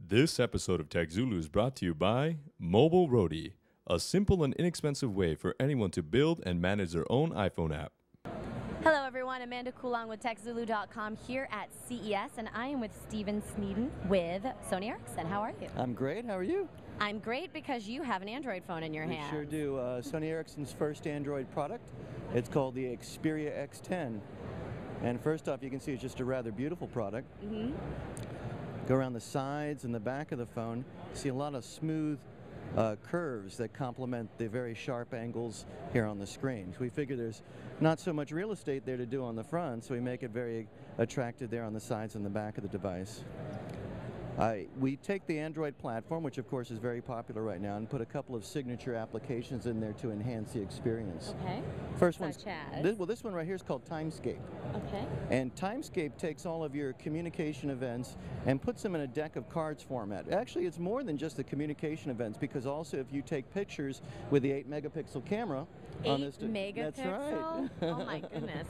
This episode of TechZulu is brought to you by Mobile Roadie, a simple and inexpensive way for anyone to build and manage their own iPhone app. Hello everyone, Amanda Coulong with TechZulu.com here at CES, and I am with Steven Sneeden with Sony Ericsson. How are you? I'm great. How are you? I'm great because you have an Android phone in your hand. We sure do. Sony Ericsson's first Android product. It's called the Xperia X10. And first off, you can see it's just a rather beautiful product. Go around the sides and the back of the phone, see a lot of smooth curves that complement the very sharp angles here on the screen. So we figure there's not so much real estate there to do on the front, so we make it very attractive there on the sides and the back of the device. We take the Android platform, which of course is very popular right now, and put a couple of signature applications in there to enhance the experience. Okay. First one. This one right here is called Timescape. Okay. And Timescape takes all of your communication events and puts them in a deck of cards format. Actually, it's more than just the communication events, because also if you take pictures with the 8-megapixel camera on this, 8 megapixel? That's right. Oh my goodness.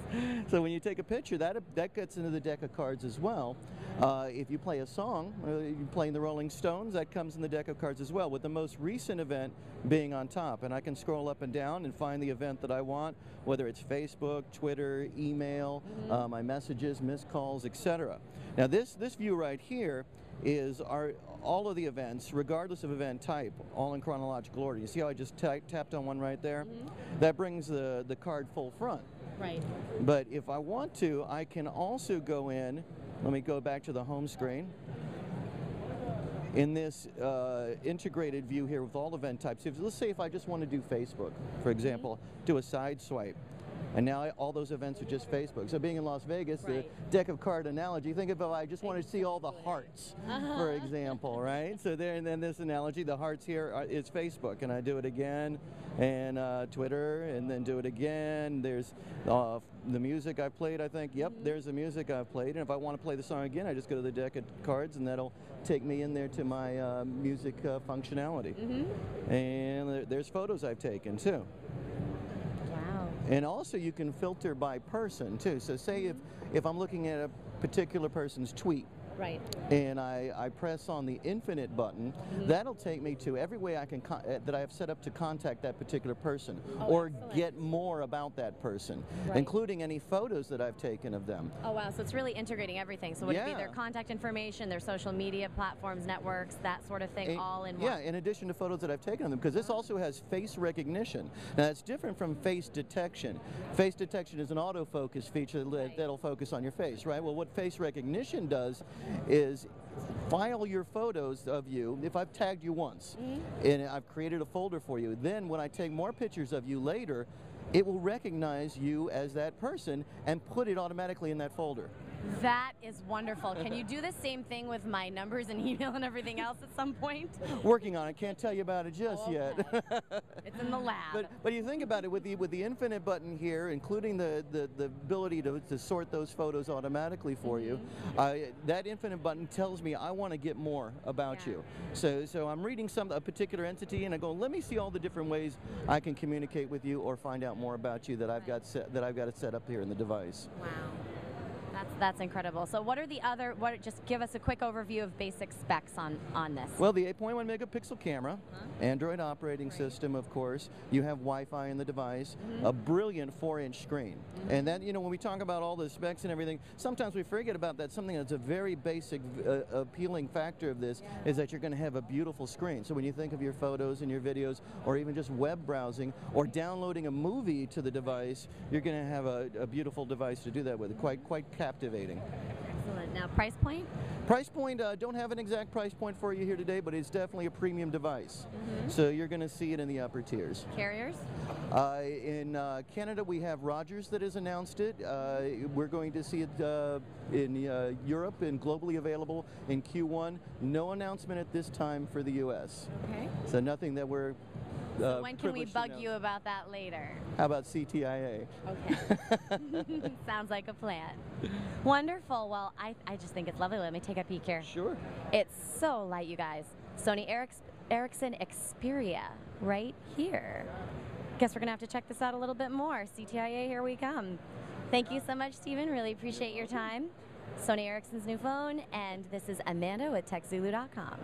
So when you take a picture, that gets into the deck of cards as well. If you play a song, you're playing the Rolling Stones, that comes in the deck of cards as well, with the most recent event being on top. And I can scroll up and down and find the event that I want, whether it's Facebook, Twitter, email, my messages, missed calls, etc. Now this view right here is all of the events, regardless of event type, all in chronological order. You see how I just tapped on one right there? That brings the card full front. Right. But if I want to, I can also go in. Let me go back to the home screen. In this integrated view here with all event types, let's say if I just want to do Facebook, for example, do a side swipe. And now all those events are just Facebook. So being in Las Vegas, the deck of card analogy, think of if I just want to see all the hearts, for example, right? So there, and then this analogy, the hearts here is Facebook. And I do it again, and Twitter, and then do it again. There's the music I've played, I think. Yep, there's the music I've played. And if I want to play the song again, I just go to the deck of cards, and that'll take me in there to my music functionality. And there's photos I've taken, too. And also you can filter by person too. So say if I'm looking at a particular person's tweet, right, and I press on the infinite button, that'll take me to every way I can that I have set up to contact that particular person, or get more about that person, including any photos that I've taken of them. Oh wow, so it's really integrating everything. So would it be their contact information, their social media platforms, networks, that sort of thing, all in one? Yeah, in addition to photos that I've taken of them, because this also has face recognition. Now it's different from face detection. Face detection is an autofocus feature that'll focus on your face, right? Well, what face recognition does is file your photos of you. If I've tagged you once and I've created a folder for you, then when I take more pictures of you later, it will recognize you as that person and put it automatically in that folder. That is wonderful. Can you do the same thing with my numbers and email and everything else at some point? Working on it. Can't tell you about it just yet. It's in the lab. But you think about it, with the infinite button here, including the ability to sort those photos automatically for you, that infinite button tells me I want to get more about you. So I'm reading a particular entity, and I go, let me see all the different ways I can communicate with you or find out more about you that I've got it set up here in the device. Wow. That's incredible. So what are the other, just give us a quick overview of basic specs on this. Well, the 8.1 megapixel camera, Android operating system, of course. You have Wi-Fi in the device, a brilliant 4-inch screen. And that, when we talk about all the specs and everything, sometimes we forget about that. Something that's a very basic appealing factor of this is that you're going to have a beautiful screen. So when you think of your photos and your videos, or even just web browsing, or downloading a movie to the device, you're going to have a beautiful device to do that with. Quite captivating. Excellent. Now, price point? Price point, don't have an exact price point for you here today, but it's definitely a premium device. So you're going to see it in the upper tiers. Carriers? In Canada, we have Rogers that has announced it. We're going to see it in Europe and globally available in Q1. No announcement at this time for the U.S. Okay. So nothing that we're so when can we bug you about that later? How about CTIA? Okay. Sounds like a plan. Wonderful. Well, I just think it's lovely. Let me take a peek here. Sure. It's so light, you guys. Sony Ericsson Xperia right here. Guess we're going to have to check this out a little bit more. CTIA, here we come. Thank you so much, Steven. Really appreciate your time. Sony Ericsson's new phone, and this is Amanda with TechZulu.com.